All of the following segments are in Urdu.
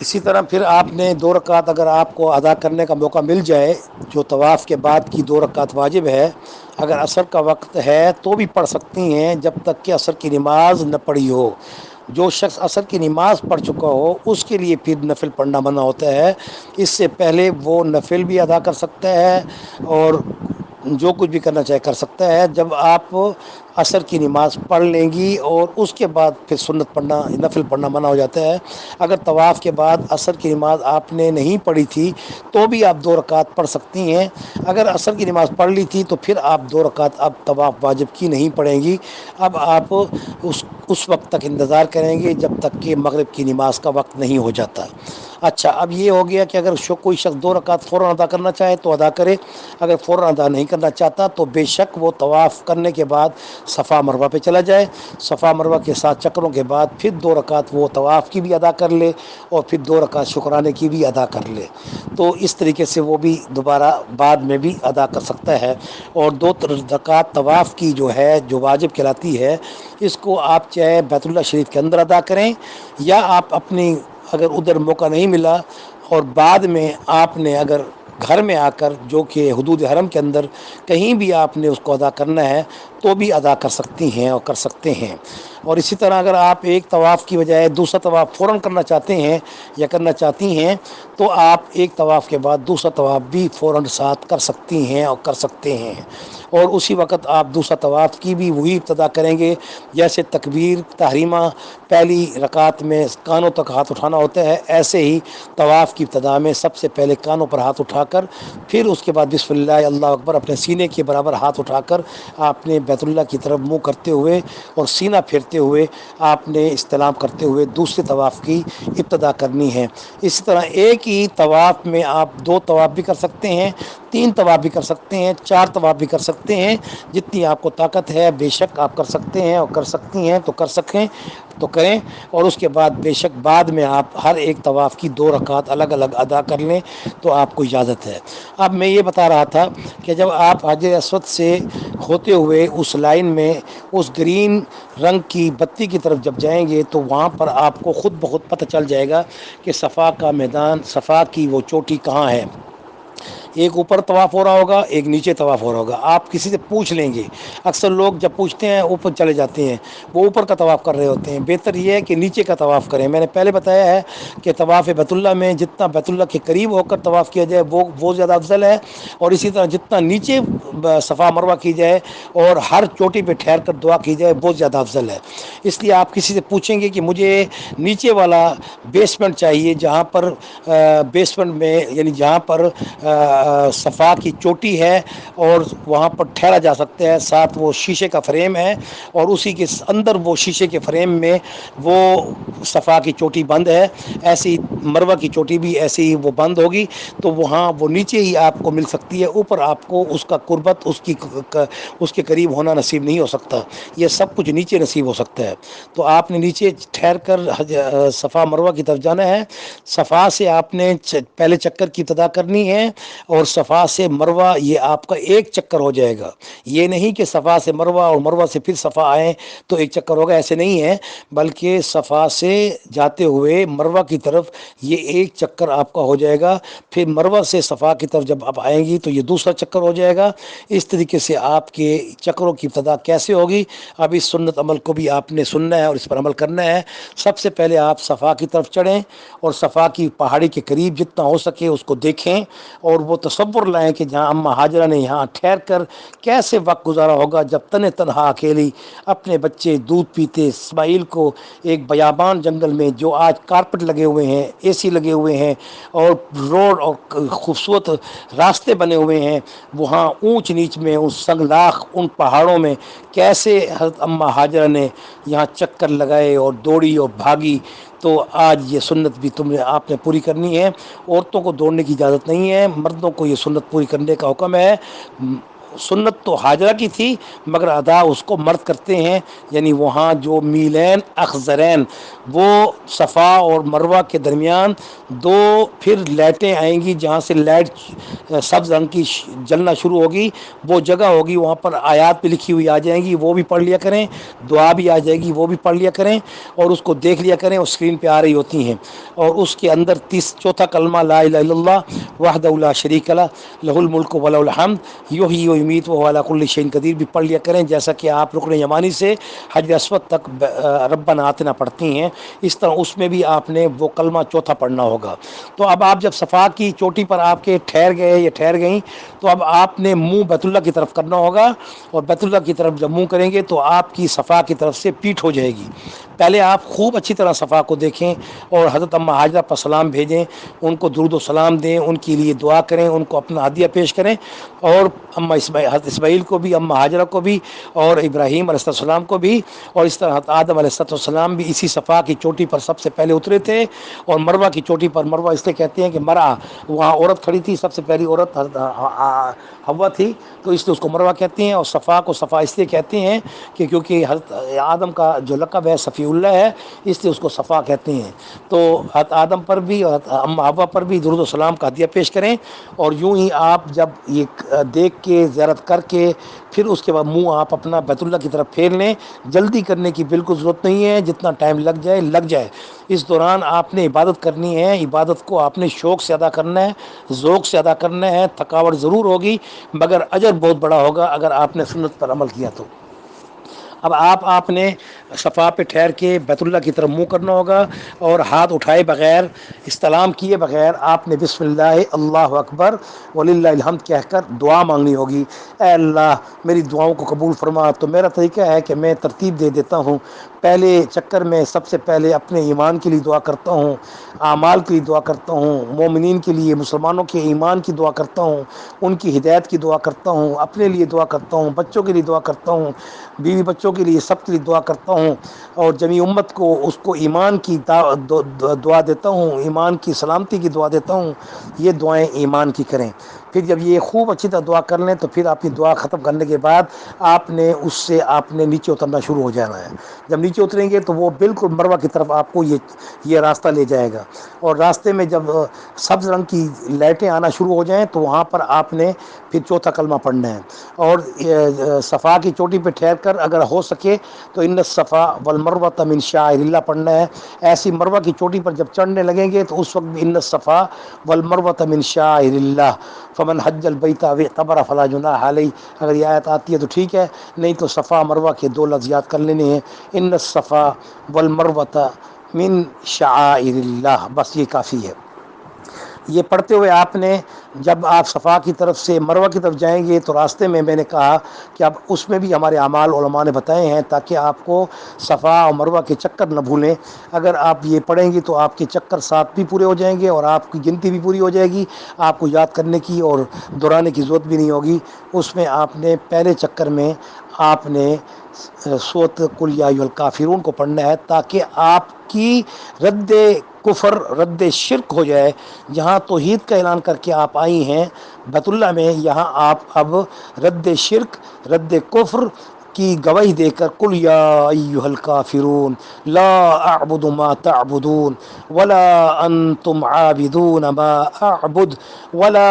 اسی طرح پھر آپ نے 2 رکعت اگر آپ کو ادا کرنے کا موقع مل جائے، جو طواف کے بعد کی 2 رکعت واجب ہے، اگر عصر کا وقت ہے تو بھی پڑھ سکتی ہیں جب تک کہ عصر کی نماز نہ پڑھی ہو۔ جو شخص عصر کی نماز پڑھ چکا ہو اس کے لیے پھر نفل پڑھنا منع ہوتا ہے، اس سے پہلے وہ نفل بھی ادا کر سکتا ہے اور جو کچھ بھی کرنا چاہے کر سکتا ہے۔ جب آپ عصر کی نماز پڑھ لیں گی اور اس کے بعد پھر سنت پڑھنا، نفل پڑھنا منع ہو جاتا ہے۔ اگر طواف کے بعد عصر کی نماز آپ نے نہیں پڑھی تھی تو بھی آپ 2 رکعت پڑھ سکتی ہیں۔ اگر عصر کی نماز پڑھ لی تھی تو پھر آپ 2 رکعت اب طواف واجب کی نہیں پڑھیں گی، اب آپ اس وقت تک انتظار کریں گے جب تک کہ مغرب کی نماز کا وقت نہیں ہو جاتا۔ اچھا، اب یہ ہو گیا کہ اگر کوئی شخص 2 رکعت فوراً ادا کرنا چاہے تو ادا کرے، اگر فوراً ادا نہیں کرنا چاہتا تو بے شک وہ طواف کرنے کے بعد صفا مروہ پہ چلا جائے، صفا مروہ کے 7 چکروں کے بعد پھر 2 رکعت وہ طواف کی بھی ادا کر لے اور پھر 2 رکعت شکرانے کی بھی ادا کر لے، تو اس طریقے سے وہ بھی دوبارہ بعد میں بھی ادا کر سکتا ہے۔ اور 2 رکعت طواف کی جو ہے، جو واجب کہلاتی ہے، اس کو آپ چاہے بیت اللہ شریف کے اندر ادا کریں یا آپ اپنی، اگر ادھر موقع نہیں ملا اور بعد میں آپ نے اگر گھر میں آ کر جو کہ حدود حرم کے اندر کہیں بھی آپ نے اس کو ادا کرنا ہے تو بھی ادا کر سکتی ہیں اور کر سکتے ہیں۔ اور اسی طرح اگر آپ ایک طواف کی بجائے دوسرا طواف فوراً کرنا چاہتے ہیں یا کرنا چاہتی ہیں تو آپ ایک طواف کے بعد دوسرا طواف بھی فوراً ساتھ کر سکتی ہیں اور کر سکتے ہیں، اور اسی وقت آپ دوسرا طواف کی بھی وہی ابتدا کریں گے جیسے تکبیر تحریمہ پہلی رکعت میں کانوں تک ہاتھ اٹھانا ہوتا ہے، ایسے ہی طواف کی ابتدا میں سب سے پہلے کانوں پر ہاتھ اٹھا کر پھر اس کے بعد بسم اللہ اللہ اکبر اپنے سینے کے برابر ہاتھ اٹھا کر آپ نے بیت اللہ کی طرف منہ کرتے ہوئے اور سینہ پھیرتے ہوئے آپ نے استلام کرتے ہوئے دوسرے طواف کی ابتدا کرنی ہے۔ اسی طرح ایک ہی طواف میں آپ 2 طواف بھی کر سکتے ہیں، 3 طواف بھی کر سکتے ہیں، 4 طواف بھی کر سکتے ہیں، جتنی آپ کو طاقت ہے بے شک آپ کر سکتے ہیں اور کر سکتی ہیں تو کر سکیں تو کریں، اور اس کے بعد بے شک بعد میں آپ ہر ایک طواف کی 2 رکعت الگ الگ ادا کر لیں تو آپ کو اجازت ہے۔ اب میں یہ بتا رہا تھا کہ جب آپ حجر اسود سے ہوتے ہوئے اس لائن میں اس گرین رنگ کی بتی کی طرف جب جائیں گے تو وہاں پر آپ کو خود بخود پتہ چل جائے گا کہ صفا کا میدان، صفا کی وہ چوٹی کہاں ہے۔ ایک اوپر طواف ہو رہا ہوگا، ایک نیچے طواف ہو رہا ہوگا، آپ کسی سے پوچھ لیں گے۔ اکثر لوگ جب پوچھتے ہیں اوپر چلے جاتے ہیں، وہ اوپر کا طواف کر رہے ہوتے ہیں، بہتر یہ ہے کہ نیچے کا طواف کریں۔ میں نے پہلے بتایا ہے کہ طواف بیت اللہ میں جتنا بیت اللہ کے قریب ہو کر طواف کیا جائے وہ زیادہ افضل ہے، اور اسی طرح جتنا نیچے صفا مروہ کی جائے اور ہر چوٹی پہ ٹھہر کر دعا کی جائے بہت زیادہ افضل ہے۔ اس لیے آپ کسی سے پوچھیں گے کہ مجھے نیچے والا بیسمنٹ چاہیے جہاں پر بیسمنٹ میں یعنی جہاں پر صفا کی چوٹی ہے اور وہاں پر ٹھہرا جا سکتا ہے، ساتھ وہ شیشے کا فریم ہے اور اسی کے اندر وہ شیشے کے فریم میں وہ صفا کی چوٹی بند ہے، ایسی مروہ کی چوٹی بھی ایسی ہی وہ بند ہوگی، تو وہاں وہ نیچے ہی آپ کو مل سکتی ہے، اوپر آپ کو اس کا قربت اس کے قریب ہونا نصیب نہیں ہو سکتا، یہ سب کچھ نیچے نصیب ہو سکتا ہے۔ تو آپ نے نیچے ٹھہر کر صفا مروہ کی طرف جانا ہے، صفا سے آپ نے پہلے چکر کی ابتدا کرنی ہے اور صفا سے مروہ یہ آپ کا ایک چکر ہو جائے گا، یہ نہیں کہ صفا سے مروہ اور مروہ سے پھر صفا آئیں تو ایک چکر ہوگا، ایسے نہیں ہے، بلکہ صفا سے جاتے ہوئے مروہ کی طرف یہ ایک چکر آپ کا ہو جائے گا، پھر مروہ سے صفا کی طرف جب آپ آئیں گی تو یہ دوسرا چکر ہو جائے گا۔ اس طریقے سے آپ کے چکروں کی ابتدا کیسے ہوگی، اب اس سنت عمل کو بھی آپ نے سننا ہے اور اس پر عمل کرنا ہے۔ سب سے پہلے آپ صفا کی طرف چڑھیں اور صفا کی پہاڑی کے قریب جتنا ہو سکے اس کو دیکھیں اور وہ تصور لائیں کہ جہاں اماں ہاجرہ نے یہاں ٹھہر کر کیسے وقت گزارا ہوگا جب تنہا اکیلی اپنے بچے دودھ پیتے اسماعیل کو ایک بیابان جنگل میں، جو آج کارپٹ لگے ہوئے ہیں، اے سی لگے ہوئے ہیں اور روڈ اور خوبصورت راستے بنے ہوئے ہیں، وہاں اونچ نیچ میں ان سنگلاخ ان پہاڑوں میں کیسے حضرت اماں ہاجرہ نے یہاں چکر لگائے اور دوڑی اور بھاگی، تو آج یہ سنت بھی آپ نے پوری کرنی ہے۔ عورتوں کو دوڑنے کی اجازت نہیں ہے، مردوں کو یہ سنت پوری کرنے کا حکم ہے۔ سنت تو حاجرہ کی تھی مگر ادا اس کو مرد کرتے ہیں، یعنی وہاں جو میلین اخضرین، وہ صفا اور مروہ کے درمیان دو پھر لائٹیں آئیں گی، جہاں سے لائٹ سبز رنگ کی جلنا شروع ہوگی، وہ جگہ ہوگی، وہاں پر آیات بھی لکھی ہوئی آ جائیں گی، وہ بھی پڑھ لیا کریں، دعا بھی آ جائے گی، وہ بھی پڑھ لیا کریں، اور اس کو دیکھ لیا کریں، اس اسکرین پہ آ رہی ہوتی ہیں، اور اس کے اندر چوتھا کلمہ لا الہ الا اللہ وحدہ لا شریک لہ لہ الملک و لہ الحمد یحیی و یمیت وہو علی کل شیء قدیر بھی پڑھ لیا کریں، جیسا کہ آپ رکن یمانی سے حجر اسود تک ربنا آتنا پڑھتی ہیں، اس طرح اس میں بھی آپ نے وہ کلمہ چوتھا پڑھنا ہوگا۔ تو اب آپ جب صفا کی چوٹی پر آپ کے ٹھہر گئے یا ٹھہر گئیں، تو اب آپ نے منہ بیت اللہ کی طرف کرنا ہوگا، اور بیت اللہ کی طرف جب منہ کریں گے تو آپ کی صفا کی طرف سے پیٹھ ہو جائے گی۔ پہلے آپ خوب اچھی طرح صفا کو دیکھیں اور حضرت اماں ہاجرہ پر سلام بھیجیں، ان کو درود و سلام دیں، ان کے لیے دعا کریں، ان کو اپنا ہدیہ پیش کریں، اور حضرت اسماعیل کو بھی، اماں ہاجرہ کو بھی، اور ابراہیم علیہ السلام کو بھی، اور اس طرح آدم علیہ السلام بھی اسی صفا کی چوٹی پر سب سے پہلے اترے تھے۔ اور مروہ کی چوٹی پر، مروہ اس لیے کہتے ہیں کہ مرا، وہاں عورت کھڑی تھی، سب سے پہلی عورت حوا تھی، تو اس لیے اس کو مروہ کہتے ہیں، اور صفا کو صفا اس لیے کہتے ہیں کہ کیونکہ حضرت آدم کا جو لقب ہے صفی اللہ ہے، اس لیے اس کو صفا کہتے ہیں۔ تو حضرت آدم پر بھی اور اماں حوا پر بھی درود و سلام کا ہدیہ پیش کریں، اور یوں ہی آپ جب یہ دیکھ کے زیارت کر کے پھر اس کے بعد منہ آپ اپنا بیت اللہ کی طرف پھیر لیں۔ جلدی کرنے کی بالکل ضرورت نہیں ہے، جتنا ٹائم لگ جائے لگ جائے۔ اس دوران آپ نے عبادت کرنی ہے، عبادت کو آپ نے شوق سے ادا کرنا ہے، ذوق سے ادا کرنا ہے، تھکاوٹ ضرور ہوگی مگر اجر بہت بڑا ہوگا اگر آپ نے سنت پر عمل کیا تو۔ اب آپ نے صفا پہ ٹھہر کے بیت اللہ کی طرف منہ کرنا ہوگا، اور ہاتھ اٹھائے بغیر، استلام کیے بغیر آپ نے بسم اللہ اللہ اکبر وللہ الحمد کہہ کر دعا مانگنی ہوگی۔ اے اللہ میری دعاؤں کو قبول فرما۔ تو میرا طریقہ ہے کہ میں ترتیب دے دیتا ہوں، پہلے چکر میں سب سے پہلے اپنے ایمان کے لیے دعا کرتا ہوں، اعمال کے لیے دعا کرتا ہوں، مومنین کے لیے، مسلمانوں کے ایمان کی دعا کرتا ہوں، ان کی ہدایت کی دعا کرتا ہوں، اپنے لیے دعا کرتا ہوں، بچوں کے لیے دعا کرتا ہوں، بیوی بچوں کے لیے، سب کے لیے دعا کرتا ہوں، اور جمی امت کو اس کو ایمان کی دعا دیتا ہوں، ایمان کی سلامتی کی دعا دیتا ہوں۔ یہ دعائیں ایمان کی کریں۔ پھر جب یہ خوب اچھی طرح دعا کر لیں تو پھر اپنی دعا ختم کرنے کے بعد آپ نے اس سے آپ نے نیچے اترنا شروع ہو جانا ہے۔ جب نیچے اتریں گے تو وہ بالکل مروہ کی طرف آپ کو یہ راستہ لے جائے گا، اور راستے میں جب سبز رنگ کی لائٹیں آنا شروع ہو جائیں تو وہاں پر آپ نے پھر چوتھا کلمہ پڑھنا ہے، اور صفا کی چوٹی پہ ٹھہر کر اگر ہو سکے تو ان الصفا والمروۃ من شعائر اللہ پڑھنا ہے۔ ایسی مروہ کی چوٹی پر جب چڑھنے لگیں گے تو اس وقت بھی ان الصفا والمروۃ من شعائر اللہ فمن حج البیت او اعتمر فلا جناح علیہ، اگر یہ آیت آتی ہے تو ٹھیک ہے، نہیں تو صفا مروہ کے دو لفظ یاد کر لینے ہیں، ان الصفا والمروۃ من شعائر اللہ، بس یہ کافی ہے۔ یہ پڑھتے ہوئے آپ نے جب آپ صفا کی طرف سے مروہ کی طرف جائیں گے تو راستے میں نے کہا کہ اب اس میں بھی ہمارے اعمال علماء نے بتائے ہیں تاکہ آپ کو صفا اور مروہ کے چکر نہ بھولیں۔ اگر آپ یہ پڑھیں گی تو آپ کے چکر 7 بھی پورے ہو جائیں گے، اور آپ کی گنتی بھی پوری ہو جائے گی، آپ کو یاد کرنے کی اور دہرانے کی ضرورت بھی نہیں ہوگی۔ اس میں آپ نے پہلے چکر میں آپ نے سورۃ قل یا ایھا الکافرون کو پڑھنا ہے، تاکہ آپ کی رد کفر، رد شرک ہو جائے۔ جہاں توحید کا اعلان کر کے آپ آئی ہیں بیت اللہ میں، یہاں آپ اب رد شرک، رد کفر کی گواہی دے کر قل یا ایھا الکافرون لا اعبد ما تعبدون ولا انتم عابدون ما اعبد ولا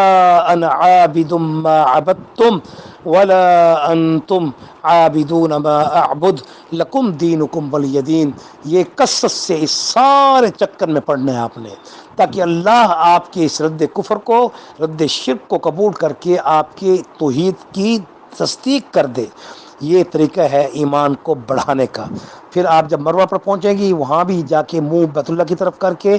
انا عابد ما عبدتم ولا انتم عابدون ما اعبد لکم دینکم ولی دین۔ یہ کثرت سے اس سارے چکر میں پڑھنا ہے آپ نے، تاکہ اللہ آپ کے اس رد کفر کو، رد شرک کو قبول کر کے آپ کے توحید کی تصدیق کر دے۔ یہ طریقہ ہے ایمان کو بڑھانے کا۔ پھر آپ جب مروہ پر پہنچیں گی وہاں بھی جا کے منہ بیت اللہ کی طرف کر کے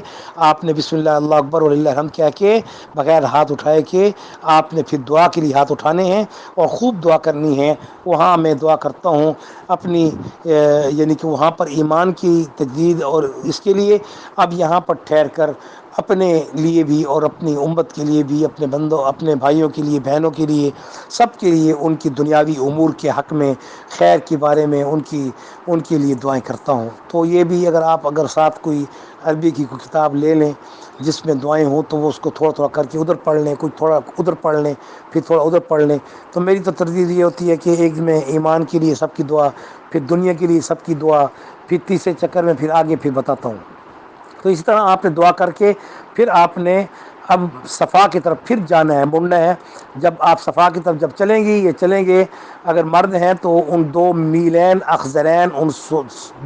آپ نے بسم اللہ اللہ اکبر وللہ الحمد کہہ کے بغیر ہاتھ اٹھائے کے آپ نے پھر دعا کے لیے ہاتھ اٹھانے ہیں اور خوب دعا کرنی ہے۔ وہاں میں دعا کرتا ہوں اپنی یعنی کہ وہاں پر ایمان کی تجدید، اور اس کے لیے اب یہاں پر ٹھہر کر اپنے لیے بھی اور اپنی امت کے لیے بھی، اپنے بندوں، اپنے بھائیوں کے لیے، بہنوں کے لیے، سب کے لیے ان کی دنیاوی امور کے حق میں، خیر کے بارے میں ان کے لیے دعائیں کرتا ہوں۔ تو یہ بھی اگر آپ ساتھ کوئی عربی کی کوئی کتاب لے لیں جس میں دعائیں ہوں تو وہ اس کو تھوڑا تھوڑا کر کے ادھر پڑھ لیں، کچھ تھوڑا ادھر پڑھ لیں، پھر تھوڑا ادھر پڑھ لیں۔ تو میری تو ترجیح یہ ہوتی ہے کہ ایک میں ایمان کے لیے سب کی دعا، پھر دنیا کے لیے سب کی دعا، پھر تیسرے چکر میں پھر آگے پھر بتاتا ہوں۔ تو اسی طرح آپ نے دعا کر کے پھر آپ نے اب صفا کی طرف پھر جانا ہے، مڑنا ہے۔ جب آپ صفا کی طرف جب چلیں گی، یہ چلیں گے، اگر مرد ہیں تو ان دو میلین اخضرین، ان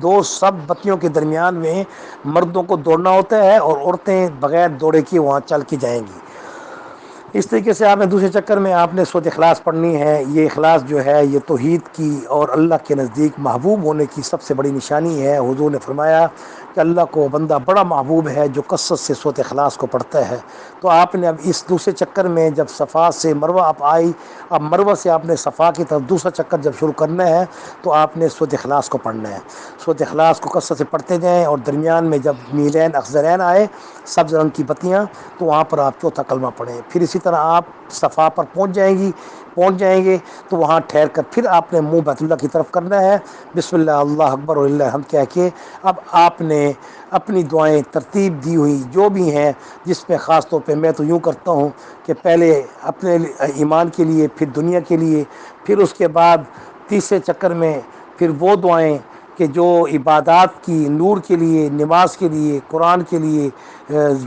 دو سب بتیوں کے درمیان میں مردوں کو دوڑنا ہوتا ہے، اور عورتیں بغیر دوڑے کے وہاں چل کے جائیں گی۔ اس طریقے سے آپ نے دوسرے چکر میں آپ نے سورۃ اخلاص پڑھنی ہے۔ یہ اخلاص جو ہے یہ توحید کی اور اللہ کے نزدیک محبوب ہونے کی سب سے بڑی نشانی ہے۔ حضور نے فرمایا کہ اللہ کو بندہ بڑا محبوب ہے جو کثرت سے سورۃ اخلاص کو پڑھتا ہے۔ تو آپ نے اب اس دوسرے چکر میں جب صفا سے مروہ آپ آئی، اب مروہ سے آپ نے صفا کی طرف دوسرا چکر جب شروع کرنا ہے تو آپ نے سورۃ اخلاص کو پڑھنا ہے۔ سورۃ اخلاص کو کثرت سے پڑھتے جائیں، اور درمیان میں جب میلین اخضرین آئے، سبز رنگ کی بتیاں، تو وہاں پر آپ چوتھا کلمہ پڑھیں۔ پھر اسی طرح آپ صفا پر پہنچ جائیں گے تو وہاں ٹھہر کر پھر آپ نے منہ بیت اللہ کی طرف کرنا ہے، بسم اللہ اللہ اکبر وللہ الحمد کہہ کے۔ اب آپ نے اپنی دعائیں ترتیب دی ہوئی جو بھی ہیں، جس میں خاص طور پہ میں تو یوں کرتا ہوں کہ پہلے اپنے ایمان کے لیے، پھر دنیا کے لیے، پھر اس کے بعد تیسرے چکر میں پھر وہ دعائیں کہ جو عبادات کی نور کے لیے، نماز کے لیے، قرآن کے لیے،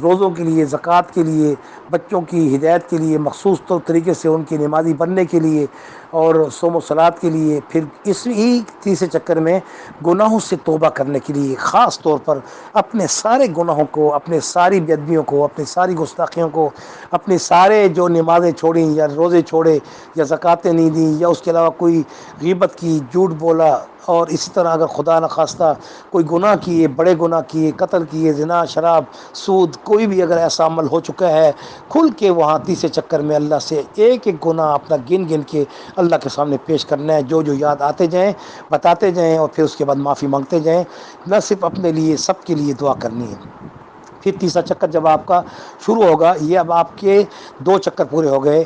روزوں کے لیے، زکوٰۃ کے لیے، بچوں کی ہدایت کے لیے، مخصوص طریقے سے ان کی نمازی بننے کے لیے، اور صوم و صلات کے لیے، پھر اسی تیسرے چکر میں گناہوں سے توبہ کرنے کے لیے، خاص طور پر اپنے سارے گناہوں کو، اپنے ساری بے ادبیوں کو، اپنی ساری گستاخیوں کو، اپنے سارے جو نمازیں چھوڑیں یا روزے چھوڑے یا زکوٰۃیں نہیں دیں، یا اس کے علاوہ کوئی غیبت کی، جھوٹ بولا، اور اسی طرح اگر خدا نخواستہ کوئی گناہ کیے، بڑے گناہ کیے، قتل کیے، زنا، شراب، سود، کوئی بھی اگر ایسا عمل ہو چکا ہے، کھل کے وہاں تیسرے چکر میں اللہ سے ایک ایک گناہ اپنا گن گن کے اللہ کے سامنے پیش کرنا ہے۔ جو جو یاد آتے جائیں بتاتے جائیں، اور پھر اس کے بعد معافی مانگتے جائیں، نہ صرف اپنے لیے، سب کے لیے دعا کرنی ہے۔ پھر تیسرا چکر جب آپ کا شروع ہوگا، یہ اب آپ کے 2 چکر پورے ہو گئے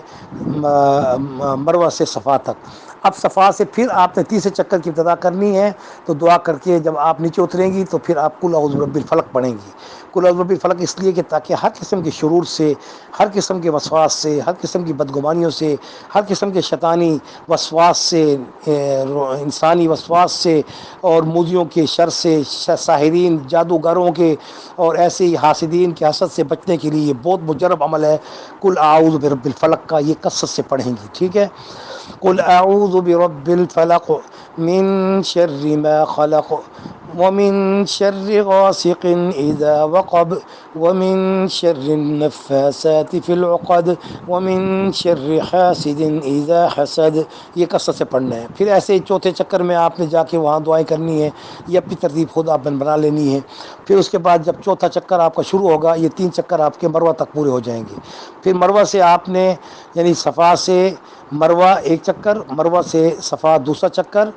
مروہ سے صفا تک۔ اب صفا سے پھر آپ نے تیسرے چکر کی ابتدا کرنی ہے، تو دعا کر کے جب آپ نیچے اتریں گی تو پھر آپ قل اعوذ برب الفلق پڑھیں گی۔ قل اعوذ برب الفلق اس لیے کہ تاکہ ہر قسم کے شرور سے، ہر قسم کے وسواس سے، ہر قسم کی بدگمانیوں سے، ہر قسم کے شیطانی وسواس سے، انسانی وسواس سے، اور موذیوں کے شر سے، ساحرین، جادوگروں کے، اور ایسے ہی حاسدین کے حسد سے بچنے کے لیے یہ بہت مجرب عمل ہے۔ قل اعوذ برب الفلق کا یہ کثرت سے پڑھیں گی، ٹھیک ہے؟ قل اعوذ برب الفلق من شر ما خلق ومن شر غاسق اذا وقب ومن شر النفاثات في العقد ومن شر حاسد اذا حسد۔ یہ کثرت سے پڑھنا ہے۔ پھر ایسے ہی چوتھے چکر میں آپ نے جا کے وہاں دعائیں کرنی ہے، یہ اپنی ترتیب خود آپ نے بنا لینی ہے۔ پھر اس کے بعد جب چوتھا چکر آپ کا شروع ہوگا، یہ 3 چکر آپ کے مروہ تک پورے ہو جائیں گے۔ پھر مروہ سے آپ نے یعنی صفا سے مروہ 1 چکر، مروہ سے صفا دوسرا چکر،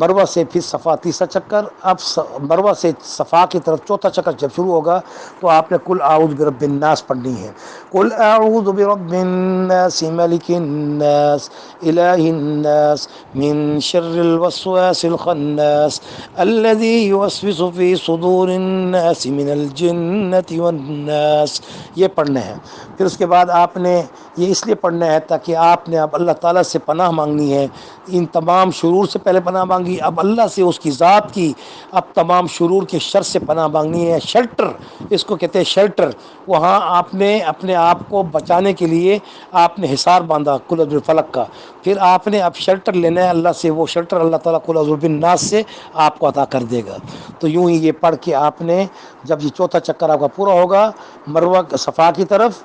مروہ سے پھر صفا تیسرا چکر۔ اب مروہ سے صفا کی طرف چوتھا چکر جب شروع ہوگا تو آپ نے قل اعوذ برب الناس پڑھنی ہے۔ قل اعوذ برب الناس ملک الناس الہ الناس من شر الوسواس الخناس الذي يوسوس في صدور الناس من الجنة والناس۔ یہ پڑھنا ہے۔ پھر اس کے بعد آپ نے یہ اس لیے پڑھنا ہے تاکہ آپ نے اب اللہ تعالیٰ سے پناہ مانگنی ہے۔ ان تمام شرور سے پہلے پناہ مانگی، اب اللہ سے اس کی ذات کی اب تمام شرور کے شر سے پناہ مانگنی ہے۔ شیلٹر اس کو کہتے ہیں، شیلٹر۔ وہاں آپ نے اپنے آپ کو بچانے کے لیے آپ نے حصار باندھا قل اعوذ بالفلق کا۔ پھر آپ نے اب شیلٹر لینا ہے اللہ سے، وہ شیلٹر اللہ تعالیٰ قل اعوذ بالناس سے آپ کو عطا کر دے گا۔ تو یوں ہی یہ پڑھ کے آپ نے جب یہ چوتھا چکر آپ کا پورا ہوگا مروہ صفا کی طرف،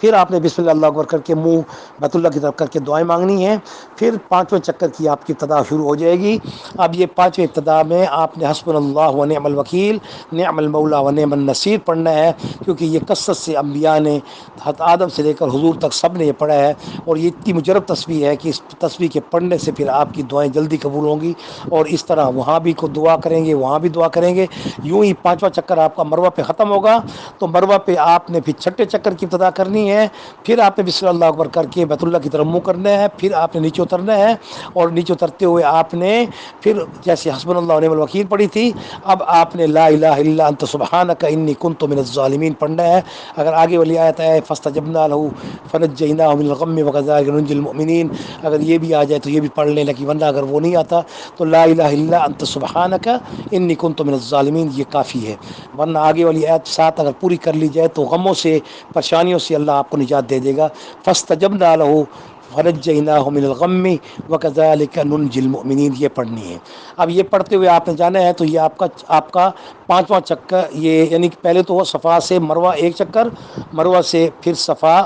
پھر آپ نے بسم اللہ اللہ اکبر کر کے منہ بیت اللہ کی طرف کر کے دعائیں مانگنی ہیں۔ پھر 5ویں چکر کی آپ کی ابتدا شروع ہو جائے گی۔ اب یہ 5ویں ابتدا میں آپ نے حسبنا اللہ و نعم الوکیل، نعم المولا و نعم النصیر پڑھنا ہے، کیونکہ یہ کثرت سے انبیاء نے، حضرت آدم سے لے کر حضور تک سب نے یہ پڑھا ہے، اور یہ اتنی مجرب تسبیح ہے کہ اس تسبیح کے پڑھنے سے پھر آپ کی دعائیں جلدی قبول ہوں گی، اور اس طرح وہاں بھی کو دعا کریں گے، وہاں بھی دعا کریں گے۔ یوں ہی 5واں چکر آپ کا مروہ پہ ختم ہوگا، تو مروہ پہ آپ نے پھر 6ٹھے چکر کی ابتدا کرنی کرنی ہے، پھر آپ نے بسم اللہ اکبر کر کے بیت اللہ کی طرف منہ کرنا ہے، پھر آپ نے نیچے اترنا ہے، اور نیچے اترتے ہوئے آپ نے پھر جیسے حسبنا اللہ ونعم الوکیل پڑھی تھی، اب آپ نے لا الہ الا انت سبحانک انی کنت من الظالمین پڑھنا ہے۔ اگر آگے والی آیت ہے فاستجبنا له فنجیناہ من الغم وکذلک ننجی المؤمنین، اگر یہ بھی آ جائے تو یہ بھی پڑھ لیں، لیکن ورنہ اگر وہ نہیں آتا تو لا الہ الا انت سبحانک انی کنت من الظالمین یہ کافی ہے۔ ورنہ آگے والی آیت 7 اگر پوری کر لی جائے تو غموں سے، پریشانیوں سے اللہ آپ کو نجات دے دے گا۔ فاستجبنا له فنجیناہ من الغم وکذلک ننجی المؤمنین، یہ پڑھنی ہے۔ اب یہ پڑھتے ہوئے آپ نے جانا ہے تو یہ آپ کا 5واں چکر، یہ یعنی کہ پہلے تو وہ صفا سے مروہ 1 چکر، مروہ سے پھر صفا،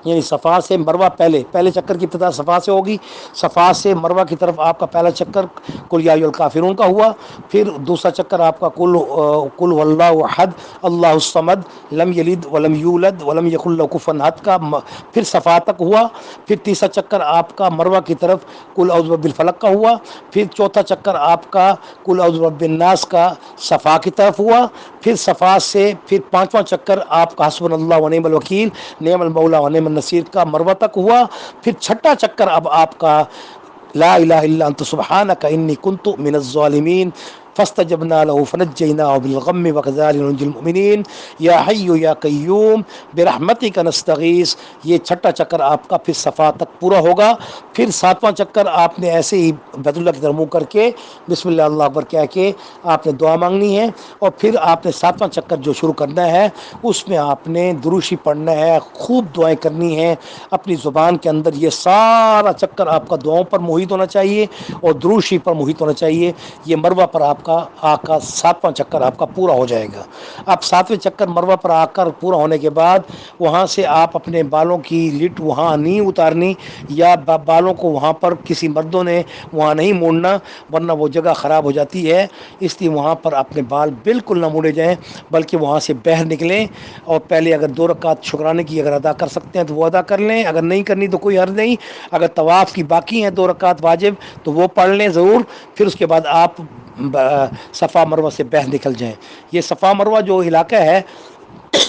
یعنی صفا سے مروہ پہلے چکر کی ابتدا صفا سے ہوگی، صفا سے مروہ کی طرف آپ کا پہلا چکر قل یا ایھا الکافرون کا ہوا، پھر دوسرا چکر آپ کا قل هو اللہ احد اللہ الصمد لم یلد ولم یولد ولم یکن لہ کفوا احد کا، پھر صفا تک ہوا، پھر تیسرا چکر آپ کا مروہ کی طرف قل اعوذ برب الفلق کا ہوا، پھر چوتھا چکر آپ کا قل اعوذ برب الناس کا صفا کی طرف ہوا، پھر صفا سے پھر 5واں چکر آپ کا حسبنا اللہ ونعم الوکیل نعم المولا ونعم النصیر کا مروہ تک ہوا، پھر چھٹا چکر اب آپ کا لا الہ الا انت سبحانک انی کنت من الظالمین فاستجبنا له فنجیناہ بالغم وکذلک ننجی المؤمنین یا حی یا قیوم برحمتک نستغیث، یہ چھٹا چکر آپ کا پھر صفا تک پورا ہوگا۔ پھر 7واں چکر آپ نے ایسے ہی بیت اللہ کی طرف منہ کر کے بسم اللہ اللہ اکبر کہہ کے آپ نے دعا مانگنی ہے، اور پھر آپ نے 7واں چکر جو شروع کرنا ہے اس میں آپ نے دروشی پڑھنا ہے، خوب دعائیں کرنی ہیں اپنی زبان کے اندر۔ یہ سارا چکر آپ کا دعاؤں پر محیط ہونا چاہیے اور دروشی پر محیط ہونا چاہیے۔ یہ مروہ پر آپ کا 7واں چکر آپ کا پورا ہو جائے گا۔ اب 7ویں چکر مروہ پر آ کر پورا ہونے کے بعد وہاں سے آپ اپنے بالوں کی لٹ وہاں نہیں اتارنی، یا بالوں کو وہاں پر کسی مردوں نے وہاں نہیں موڑنا، ورنہ وہ جگہ خراب ہو جاتی ہے، اس لیے وہاں پر اپنے بال بالکل نہ موڑے جائیں، بلکہ وہاں سے باہر نکلیں، اور پہلے اگر 2 رکعت شکرانے کی اگر ادا کر سکتے ہیں تو وہ ادا کر لیں، اگر نہیں کرنی تو کوئی حرج نہیں۔ اگر طواف کی باقی ہیں 2 رکعت واجب تو وہ پڑھ لیں ضرور، پھر اس کے بعد آپ صفا مروہ سے باہر نکل جائیں۔ یہ صفا مروہ جو علاقہ ہے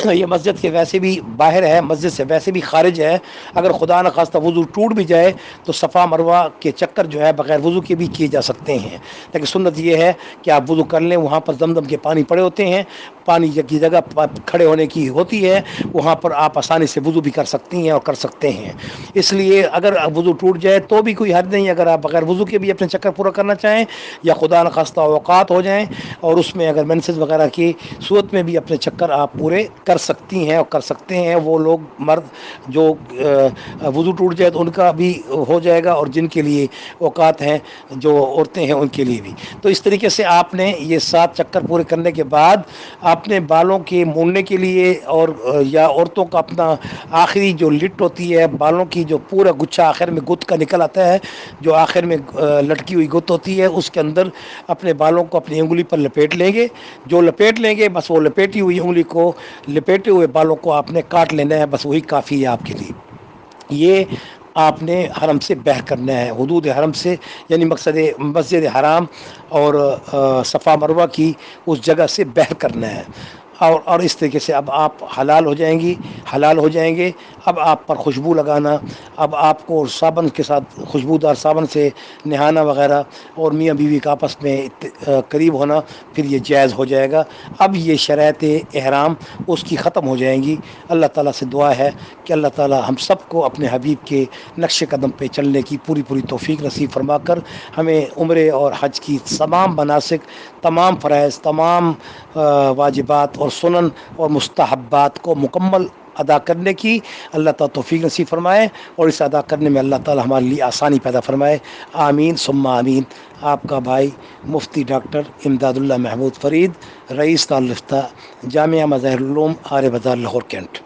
یہ مسجد کے ویسے بھی باہر ہے، مسجد سے ویسے بھی خارج ہے، اگر خدا نخواستہ وضو ٹوٹ بھی جائے تو صفا مروہ کے چکر جو ہے بغیر وضو کے بھی کیے جا سکتے ہیں، لیکن سنت یہ ہے کہ آپ وضو کر لیں، وہاں پر زمزم کے پانی پڑے ہوتے ہیں، پانی کی جگہ کھڑے ہونے کی ہوتی ہے، وہاں پر آپ آسانی سے وضو بھی کر سکتی ہیں اور کر سکتے ہیں۔ اس لیے اگر وضو ٹوٹ جائے تو بھی کوئی حد نہیں، اگر آپ بغیر وضو کے بھی اپنے چکر پورا کرنا چاہیں، یا خدا نخواستہ اوقات ہو جائیں اور اس میں اگر مینسز وغیرہ کی صورت میں بھی اپنے چکر آپ پورے کر سکتی ہیں اور کر سکتے ہیں۔ وہ لوگ مرد جو وضو ٹوٹ جائے تو ان کا بھی ہو جائے گا، اور جن کے لیے اوقات ہیں جو عورتیں ہیں ان کے لیے بھی۔ تو اس طریقے سے آپ نے یہ 7 چکر پورے کرنے کے بعد اپنے بالوں کے موڑنے کے لیے، اور یا عورتوں کا اپنا آخری جو لٹ ہوتی ہے بالوں کی، جو پورا گچھا آخر میں گت کا نکل آتا ہے، جو آخر میں لٹکی ہوئی گت ہوتی ہے، اس کے اندر اپنے بالوں کو اپنی انگلی پر لپیٹ لیں گے، جو لپیٹ لیں گے بس وہ لپیٹی ہوئی انگلی کو، لپیٹے ہوئے بالوں کو آپ نے کاٹ لینا ہے، بس وہی کافی ہے آپ کے لیے۔ یہ آپ نے حرم سے باہر کرنا ہے، حدود حرم سے، یعنی مقصد مسجد حرام اور صفا مروہ کی اس جگہ سے باہر کرنا ہے، اور اس طریقے سے اب آپ حلال ہو جائیں گے۔ اب آپ پر خوشبو لگانا، اب آپ کو صابن کے ساتھ خوشبودار صابن سے نہانا وغیرہ، اور میاں بیوی کا آپس میں قریب ہونا، پھر یہ جائز ہو جائے گا۔ اب یہ شرائط احرام اس کی ختم ہو جائیں گی۔ اللہ تعالیٰ سے دعا ہے کہ اللہ تعالیٰ ہم سب کو اپنے حبیب کے نقش قدم پہ چلنے کی پوری توفیق نصیب فرما کر ہمیں عمرے اور حج کی تمام مناسک، تمام فرائض، تمام واجبات اور سنن اور مستحبات کو مکمل ادا کرنے کی اللہ تعالیٰ توفیق نصیب فرمائے، اور اس ادا کرنے میں اللہ تعالیٰ ہمارے لیے آسانی پیدا فرمائے۔ آمین ثم آمین۔ آپ کا بھائی مفتی ڈاکٹر امداد اللہ محمود فرید، رئیس دارالفتہ جامعہ مظاہر العلوم آرے بازار لاہور کینٹ۔